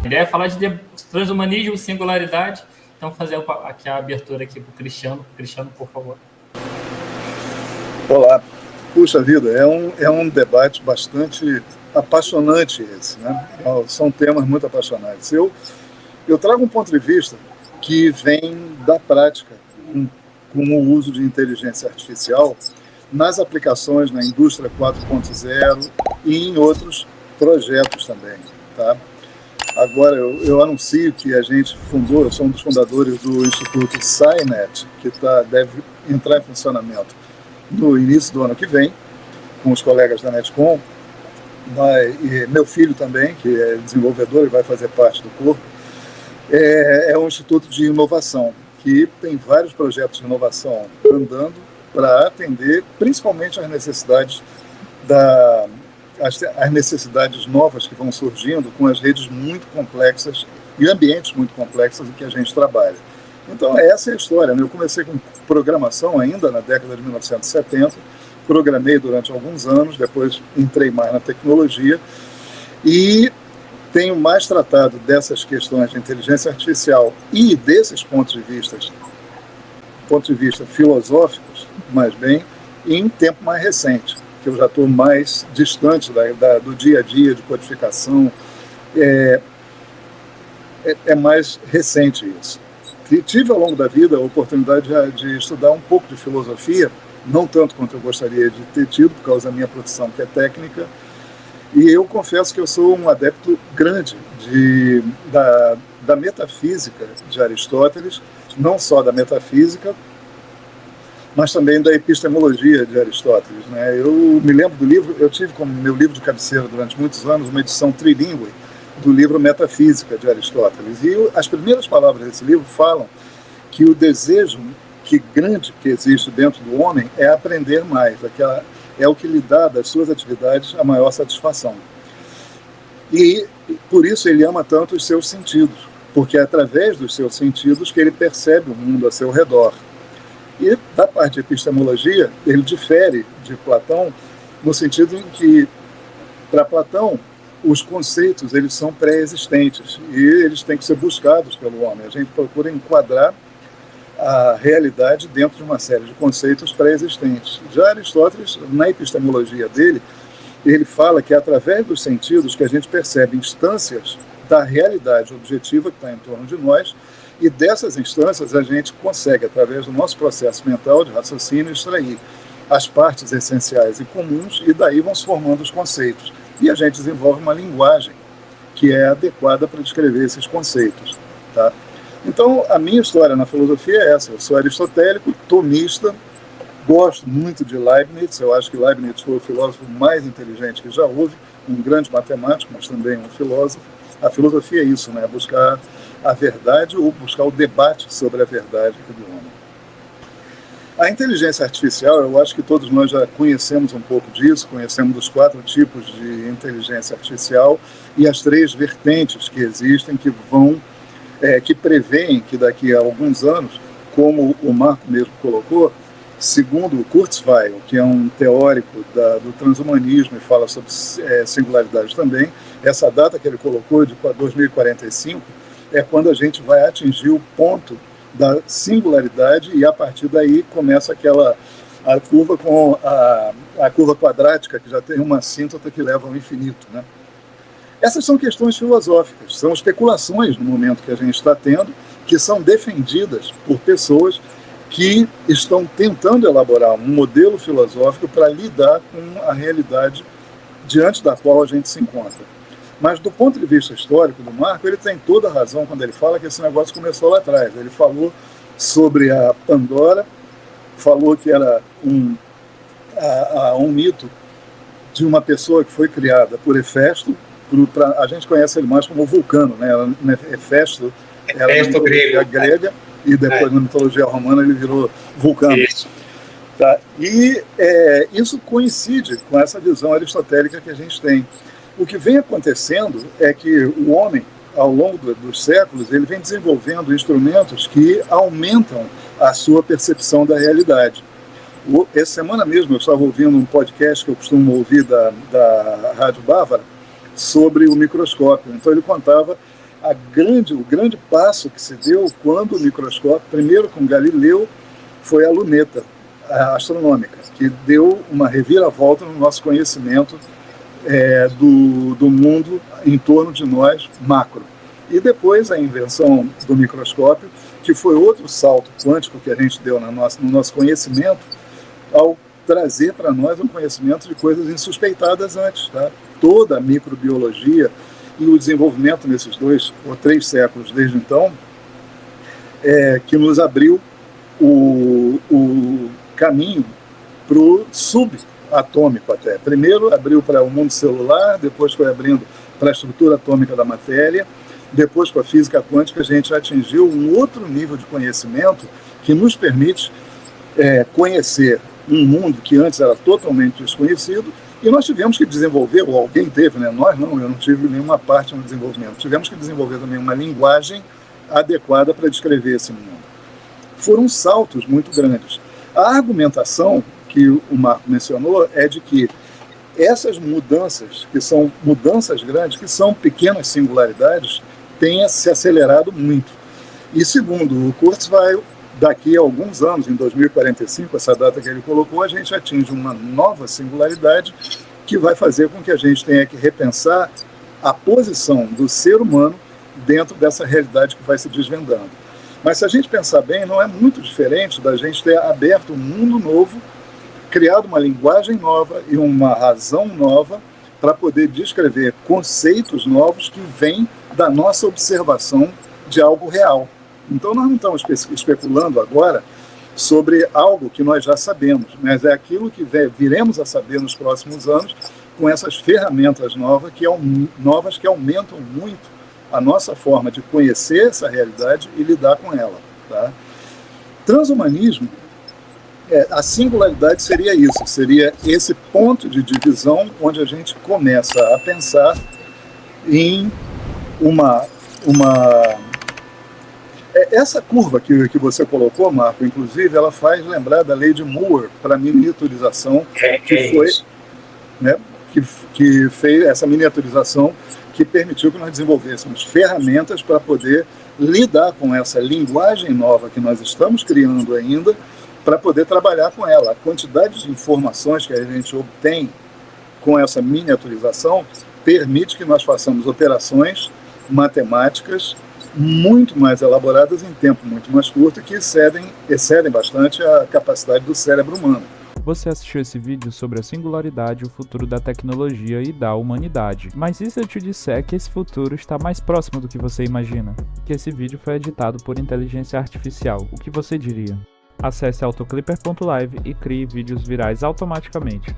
ideia é falar de transhumanismo, singularidade. Então, fazer aqui a abertura aqui para o Cristiano. Cristiano, por favor. Olá. Puxa vida, é um debate bastante apaixonante esse, né? São temas muito apaixonantes. Eu trago um ponto de vista que vem da prática com o uso de inteligência artificial nas aplicações na indústria 4.0 e em outros projetos também, tá? Agora, eu anuncio que a gente fundou, eu sou um dos fundadores do Instituto SciNet, que deve entrar em funcionamento no início do ano que vem, com os colegas da Netcom, e meu filho também, que é desenvolvedor e vai fazer parte do corpo. É um instituto de inovação, que tem vários projetos de inovação andando para atender principalmente as necessidades as necessidades novas que vão surgindo com as redes muito complexas e ambientes muito complexos em que a gente trabalha. Então, essa é a história, né? Eu comecei com programação ainda na década de 1970, programei durante alguns anos, depois entrei mais na tecnologia e tenho mais tratado dessas questões de inteligência artificial e desses pontos de vista filosóficos, mais bem, em tempo mais recente, que eu já estou mais distante do dia a dia de codificação. É mais recente isso. E tive ao longo da vida a oportunidade de estudar um pouco de filosofia, não tanto quanto eu gostaria de ter tido, por causa da minha profissão, que é técnica, e eu confesso que eu sou um adepto grande da metafísica de Aristóteles, não só da metafísica, mas também da epistemologia de Aristóteles, né? Eu me lembro do livro, eu tive como meu livro de cabeceira durante muitos anos uma edição trilingüe do livro Metafísica de Aristóteles. E as primeiras palavras desse livro falam que o desejo grande que existe dentro do homem é aprender mais, é o que lhe dá das suas atividades a maior satisfação. E por isso ele ama tanto os seus sentidos, porque é através dos seus sentidos que ele percebe o mundo a seu redor. E da parte de epistemologia, ele difere de Platão no sentido em que, para Platão, os conceitos eles são pré-existentes e eles têm que ser buscados pelo homem. A gente procura enquadrar a realidade dentro de uma série de conceitos pré-existentes. Já Aristóteles, na epistemologia dele, ele fala que é através dos sentidos que a gente percebe instâncias da realidade objetiva que está em torno de nós, e dessas instâncias a gente consegue, através do nosso processo mental de raciocínio, extrair as partes essenciais e comuns, e daí vão se formando os conceitos. E a gente desenvolve uma linguagem que é adequada para descrever esses conceitos, tá? Então, a minha história na filosofia é essa. Eu sou aristotélico, tomista, gosto muito de Leibniz. Eu acho que Leibniz foi o filósofo mais inteligente que já houve, um grande matemático, mas também um filósofo. A filosofia é isso, né? Buscar a verdade ou buscar o debate sobre a verdade do homem. A inteligência artificial, eu acho que todos nós já conhecemos um pouco disso, conhecemos os 4 tipos de inteligência artificial e as 3 vertentes que existem que preveem que daqui a alguns anos, como o Marco mesmo colocou, segundo Kurzweil, que é um teórico do transhumanismo e fala sobre singularidade também, essa data que ele colocou de 2045 é quando a gente vai atingir o ponto da singularidade e a partir daí começa a curva com a curva quadrática, que já tem uma assíntota que leva ao infinito, né? Essas são questões filosóficas, são especulações no momento que a gente está tendo, que são defendidas por pessoas que estão tentando elaborar um modelo filosófico para lidar com a realidade diante da qual a gente se encontra. Mas do ponto de vista histórico do Marco, ele tem toda a razão quando ele fala que esse negócio começou lá atrás. Ele falou sobre a Pandora, falou que era um mito de uma pessoa que foi criada por Hefesto. A gente conhece ele mais como Vulcano, né? Hefesto era na mitologia grega e depois na mitologia romana ele virou Vulcano. Isso. Tá? E isso coincide com essa visão aristotélica que a gente tem. O que vem acontecendo é que o homem, ao longo dos séculos, ele vem desenvolvendo instrumentos que aumentam a sua percepção da realidade. Essa semana mesmo eu estava ouvindo um podcast que eu costumo ouvir da Rádio Bávara sobre o microscópio. Então ele contava o grande passo que se deu quando o microscópio, primeiro com Galileu, foi a luneta astronômica, que deu uma reviravolta no nosso conhecimento do mundo em torno de nós, macro. E depois a invenção do microscópio, que foi outro salto quântico que a gente deu no nosso conhecimento, ao trazer para nós um conhecimento de coisas insuspeitadas antes. Tá? Toda a microbiologia e o desenvolvimento nesses 2 ou 3 séculos desde então, que nos abriu o caminho para o subatômico até. Primeiro abriu para o mundo celular, depois foi abrindo para a estrutura atômica da matéria, depois para a física quântica a gente atingiu um outro nível de conhecimento que nos permite conhecer um mundo que antes era totalmente desconhecido, e nós tivemos que desenvolver, ou alguém teve, né? Nós não, eu não tive nenhuma parte no desenvolvimento, tivemos que desenvolver também uma linguagem adequada para descrever esse mundo. Foram saltos muito grandes. A argumentação que o Marco mencionou é de que essas mudanças, que são mudanças grandes, que são pequenas singularidades, têm se acelerado muito. E segundo o Kurzweil, daqui a alguns anos, em 2045, essa data que ele colocou, a gente atinge uma nova singularidade que vai fazer com que a gente tenha que repensar a posição do ser humano dentro dessa realidade que vai se desvendando. Mas se a gente pensar bem, não é muito diferente da gente ter aberto um mundo novo, criado uma linguagem nova e uma razão nova para poder descrever conceitos novos que vêm da nossa observação de algo real. Então nós não estamos especulando agora sobre algo que nós já sabemos, mas é aquilo que viremos a saber nos próximos anos com essas ferramentas novas que aumentam muito a nossa forma de conhecer essa realidade e lidar com ela. Tá? Transhumanismo, a singularidade seria isso, seria esse ponto de divisão onde a gente começa a pensar em essa curva que você colocou, Marco, inclusive, ela faz lembrar da lei de Moore para miniaturização, que foi, né, que fez essa miniaturização que permitiu que nós desenvolvêssemos ferramentas para poder lidar com essa linguagem nova que nós estamos criando ainda, para poder trabalhar com ela. A quantidade de informações que a gente obtém com essa miniaturização permite que nós façamos operações matemáticas muito mais elaboradas em tempo muito mais curto, que excedem bastante a capacidade do cérebro humano. Você assistiu esse vídeo sobre a singularidade, o futuro da tecnologia e da humanidade. Mas e se eu te disser que esse futuro está mais próximo do que você imagina? Que esse vídeo foi editado por inteligência artificial, o que você diria? Acesse autoclipper.live e crie vídeos virais automaticamente.